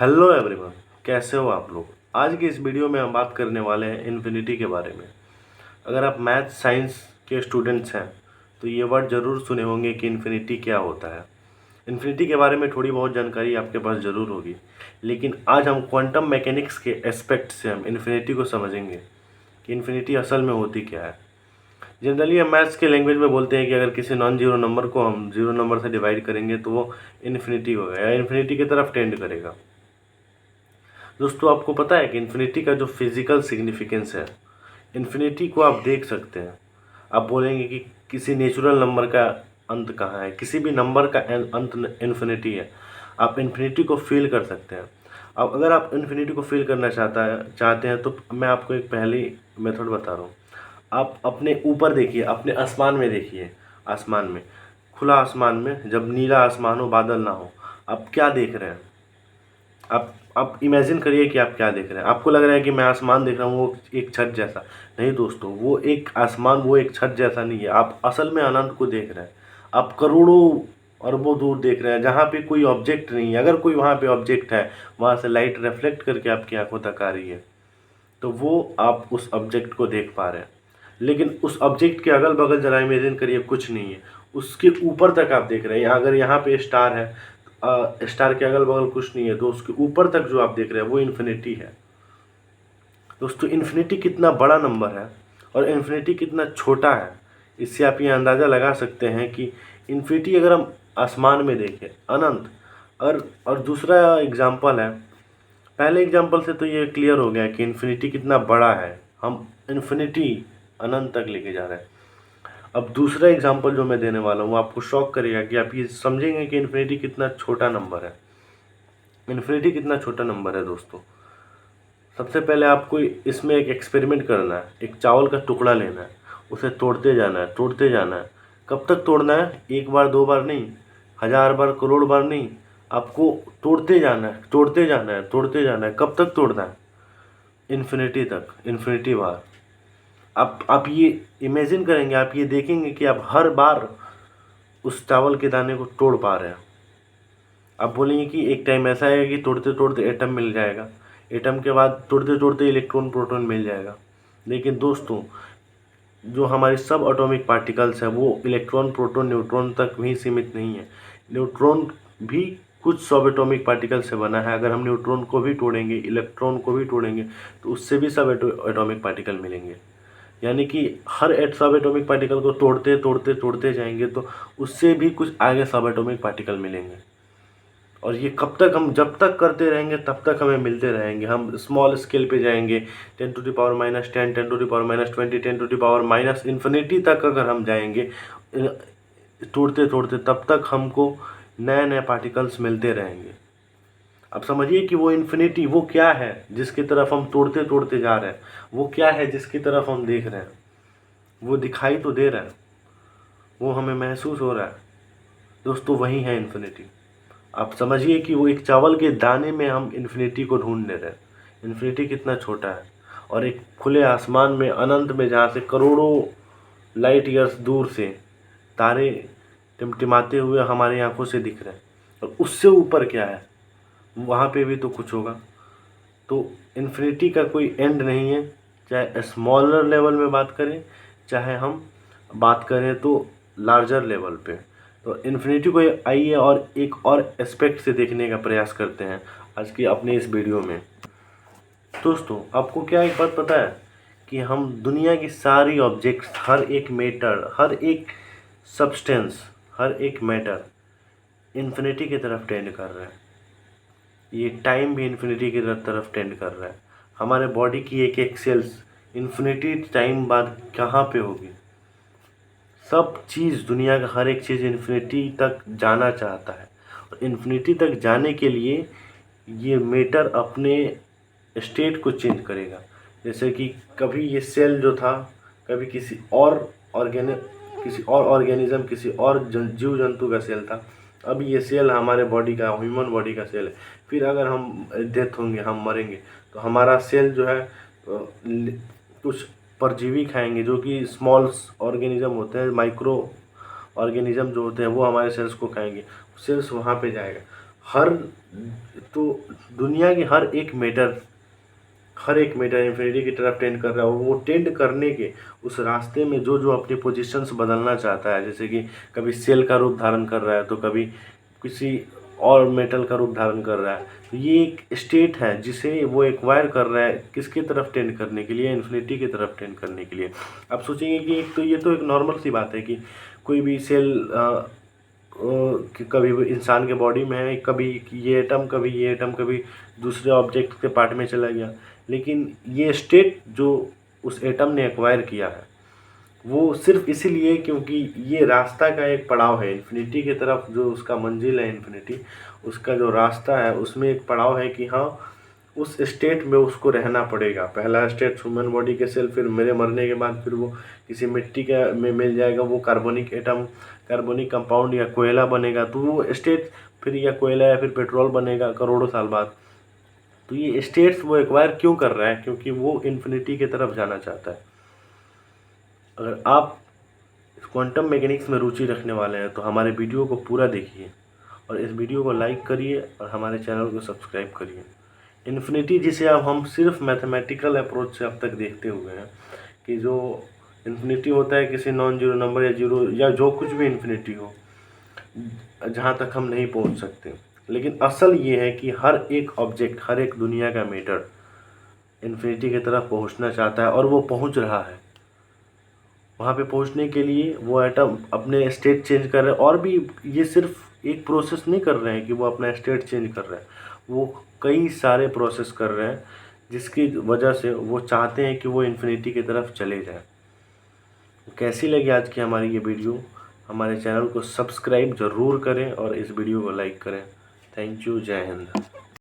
Hello everyone, कैसे हो आप लोग। आज की इस वीडियो में हम बात करने वाले हैं इन्फिनिटी के बारे में। अगर आप मैथ साइंस के स्टूडेंट्स हैं तो ये वर्ड ज़रूर सुने होंगे कि इन्फिनिटी क्या होता है। इन्फिनिटी के बारे में थोड़ी बहुत जानकारी आपके पास ज़रूर होगी, लेकिन आज हम क्वांटम मैकेनिक्स के एस्पेक्ट से हम इन्फिनिटी को समझेंगे कि इन्फिनिटी असल में होती क्या है। जनरली हम मैथ्स के लैंग्वेज में बोलते हैं कि अगर किसी नॉन जीरो नंबर को हम जीरो नंबर से डिवाइड करेंगे तो वो इन्फिनिटी होगा या इन्फिनिटी की तरफ टेंड करेगा। दोस्तों, आपको पता है कि इन्फिनिटी का जो फिजिकल सिग्निफिकेंस है, इन्फिनिटी को आप देख सकते हैं। आप बोलेंगे कि किसी नेचुरल नंबर का अंत कहाँ है, किसी भी नंबर का अंत इन्फिनिटी है। आप इन्फिनिटी को फील कर सकते हैं। अब अगर आप इन्फिनिटी को फील करना चाहते हैं तो मैं आपको एक पहली मेथड बता रहा हूँ। आप अपने ऊपर देखिए, अपने आसमान में देखिए। आसमान में, खुला आसमान में, जब नीला आसमान हो, बादल ना हो, आप क्या देख रहे हैं। आप इमेजिन करिए कि आप क्या देख रहे हैं। आपको लग रहा है कि मैं आसमान देख रहा हूँ, वो एक छत जैसा। नहीं दोस्तों, वो एक आसमान, वो एक छत जैसा नहीं है। आप असल में अनंत को देख रहे हैं। आप करोड़ों अरबों दूर देख रहे हैं, जहाँ पे कोई ऑब्जेक्ट नहीं है। अगर कोई वहाँ पे ऑब्जेक्ट है, वहाँ से लाइट रिफ्लेक्ट करके आपकी आंखों तक आ रही है, तो वो आप उस ऑब्जेक्ट को देख पा रहे हैं। लेकिन उस ऑब्जेक्ट के अगल बगल जरा इमेजिन करिए, कुछ नहीं है। उसके ऊपर तक आप देख रहे हैं। अगर यहाँ पे स्टार है, स्टार के अगल बगल कुछ नहीं है, तो उसके ऊपर तक जो आप देख रहे हैं वो इन्फिनिटी है। दोस्तों, इन्फिनिटी कितना बड़ा नंबर है और इन्फिनिटी कितना छोटा है, इससे आप ये अंदाज़ा लगा सकते हैं कि इन्फिनिटी अगर हम आसमान में देखें, अनंत। और दूसरा एग्जाम्पल है, पहले एग्जाम्पल से तो ये क्लियर हो गया कि इन्फिनिटी कितना बड़ा है। हम इन्फिनिटी, अनंत तक लेके जा रहे हैं। अब दूसरा एग्जाम्पल जो मैं देने वाला हूँ, आपको शॉक करेगा कि आप ये समझेंगे कि इन्फिनिटी कितना छोटा नंबर है। इन्फिनिटी कितना छोटा नंबर है दोस्तों। सबसे पहले आपको इसमें एक एक्सपेरिमेंट करना है। एक चावल का टुकड़ा लेना है, उसे तोड़ते जाना है, तोड़ते जाना है। कब तक तोड़ना है? एक बार दो बार नहीं, हजार बार, करोड़ बार नहीं। आपको तोड़ते जाना है, तोड़ते जाना है, तोड़ते जाना है। कब तक तोड़ना है? इन्फिनिटी तक, इन्फिनिटी बार। आप ये इमेजिन करेंगे, आप ये देखेंगे कि आप हर बार उस चावल के दाने को तोड़ पा रहे हैं। आप बोलेंगे कि एक टाइम ऐसा है कि तोड़ते तोड़ते एटम मिल जाएगा, एटम के बाद तोड़ते तोड़ते इलेक्ट्रॉन प्रोटॉन मिल जाएगा। लेकिन दोस्तों, जो हमारी सब एटॉमिक पार्टिकल्स है वो इलेक्ट्रॉन प्रोटॉन न्यूट्रॉन तक भी सीमित नहीं है। न्यूट्रॉन भी कुछ सब एटॉमिक पार्टिकल से बना है। अगर हम न्यूट्रॉन को भी तोड़ेंगे, इलेक्ट्रॉन को भी तोड़ेंगे, तो उससे भी सब एटॉमिक पार्टिकल मिलेंगे। यानी कि हर सब एटॉमिक पार्टिकल को तोड़ते तोड़ते तोड़ते जाएंगे तो उससे भी कुछ आगे सब एटॉमिक पार्टिकल मिलेंगे। और ये कब तक, हम जब तक करते रहेंगे तब तक हमें मिलते रहेंगे। हम स्मॉल स्केल पे जाएंगे, 10⁻⁻10, 10⁻20, 10⁻इन्फिनिटी तक अगर हम जाएंगे तोड़ते तोड़ते, तब तक हमको नए नए पार्टिकल्स मिलते रहेंगे। अब समझिए कि वो इन्फिनिटी वो क्या है जिसकी तरफ हम तोड़ते तोड़ते जा रहे हैं। वो क्या है जिसकी तरफ हम देख रहे हैं। वो दिखाई तो दे रहा है, वो हमें महसूस हो रहा है। दोस्तों, वही है इन्फिनिटी। आप समझिए कि वो एक चावल के दाने में हम इन्फिनिटी को ढूंढ ले रहे हैं। इन्फिनिटी कितना छोटा है, और एक खुले आसमान में, अनंत में, जहाँ से करोड़ों लाइट ईयर्स दूर से तारे टिमटिमाते हुए हमारी आंखों से दिख रहे हैं। और उससे ऊपर क्या है, वहाँ पे भी तो कुछ होगा। तो इन्फिनिटी का कोई एंड नहीं है। चाहे स्मॉलर लेवल में बात करें, चाहे हम बात करें तो लार्जर लेवल पे। तो इन्फिनिटी को आइए और एक और एस्पेक्ट से देखने का प्रयास करते हैं आज की अपनी इस वीडियो में। दोस्तों, आपको क्या एक बात पता है कि हम दुनिया की सारी ऑब्जेक्ट्स, हर एक मैटर, हर एक सब्सटेंस, हर एक मैटर इन्फिनिटी की तरफ टेंड कर रहा है। ये टाइम भी इन्फिनिटी की तरफ टेंड कर रहा है। हमारे बॉडी की एक एक सेल्स इन्फिनिटी टाइम बाद कहाँ पे होगी। सब चीज़, दुनिया का हर एक चीज़ इन्फिनिटी तक जाना चाहता है। और इन्फिनिटी तक जाने के लिए ये मैटर अपने स्टेट को चेंज करेगा। जैसे कि कभी ये सेल जो था, कभी किसी और ऑर्गेनिज्म, किसी और जीव जंतु का सेल था। अब ये सेल हमारे बॉडी का, ह्यूमन बॉडी का सेल है। फिर अगर हम डेथ होंगे, हम मरेंगे, तो हमारा सेल जो है कुछ परजीवी खाएंगे, जो कि स्मॉल ऑर्गेनिज्म होते हैं, माइक्रो ऑर्गेनिज्म जो होते हैं, वो हमारे सेल्स को खाएंगे। सेल्स वहाँ पे जाएगा। हर तो दुनिया की हर एक मैटर इन्फिनिटी की तरफ टेंड कर रहा है। वो टेंड करने के उस रास्ते में जो जो अपनी पोजीशंस बदलना चाहता है, जैसे कि कभी सेल का रूप धारण कर रहा है तो कभी किसी और मेटल का रूप धारण कर रहा है, तो ये एक स्टेट है जिसे वो एक्वायर कर रहा है। किसकी तरफ टेंड करने के लिए? इन्फिनिटी की तरफ टेंड करने के लिए। आप सोचेंगे कि ये तो एक नॉर्मल सी बात है कि कोई भी सेल कि कभी भी इंसान के बॉडी में है, कभी ये एटम कभी ये एटम कभी दूसरे ऑब्जेक्ट के पार्ट में चला गया, लेकिन ये स्टेट जो उस एटम ने एक्वायर किया है वो सिर्फ इसीलिए क्योंकि ये रास्ता का एक पड़ाव है इन्फिनिटी की तरफ। जो उसका मंजिल है इन्फिनिटी, उसका जो रास्ता है उसमें एक पड़ाव है कि हाँ, उस स्टेट में उसको रहना पड़ेगा। पहला स्टेट ह्यूमन बॉडी के सेल, फिर मेरे मरने के बाद फिर वो किसी मिट्टी का में मिल जाएगा, वो कार्बनिक एटम, कार्बनिक कंपाउंड या कोयला बनेगा। तो वो स्टेट फिर या कोयला या फिर पेट्रोल बनेगा करोड़ों साल बाद। तो ये स्टेट्स वो एक्वायर क्यों कर रहा है? क्योंकि वो इन्फिनिटी की तरफ जाना चाहता है। अगर आप क्वांटम मैकेनिक्स में रुचि रखने वाले हैं तो हमारे वीडियो को पूरा देखिए और इस वीडियो को लाइक करिए और हमारे चैनल को सब्सक्राइब करिए। इन्फिनिटी जिसे अब हम सिर्फ मैथमेटिकल अप्रोच से अब तक देखते हुए हैं कि जो इन्फिनिटी होता है किसी नॉन जीरो नंबर या जीरो या जो कुछ भी इन्फिनिटी हो, जहाँ तक हम नहीं पहुँच सकते। लेकिन असल ये है कि हर एक ऑब्जेक्ट, हर एक दुनिया का मैटर इन्फिनिटी की तरफ पहुँचना चाहता है और वो पहुँच रहा है। वहाँ पे पहुँचने के लिए वो एटम अपने स्टेट चेंज कर रहे हैं। और भी ये सिर्फ एक प्रोसेस नहीं कर रहे हैं कि वो अपना स्टेट चेंज कर रहे हैं, वो कई सारे प्रोसेस कर रहे हैं जिसकी वजह से वो चाहते हैं कि वो इन्फिनिटी की तरफ चले जाएं। कैसी लगी आज की हमारी ये वीडियो? हमारे चैनल को सब्सक्राइब ज़रूर करें और इस वीडियो को लाइक करें। Thank you. जय हिंद।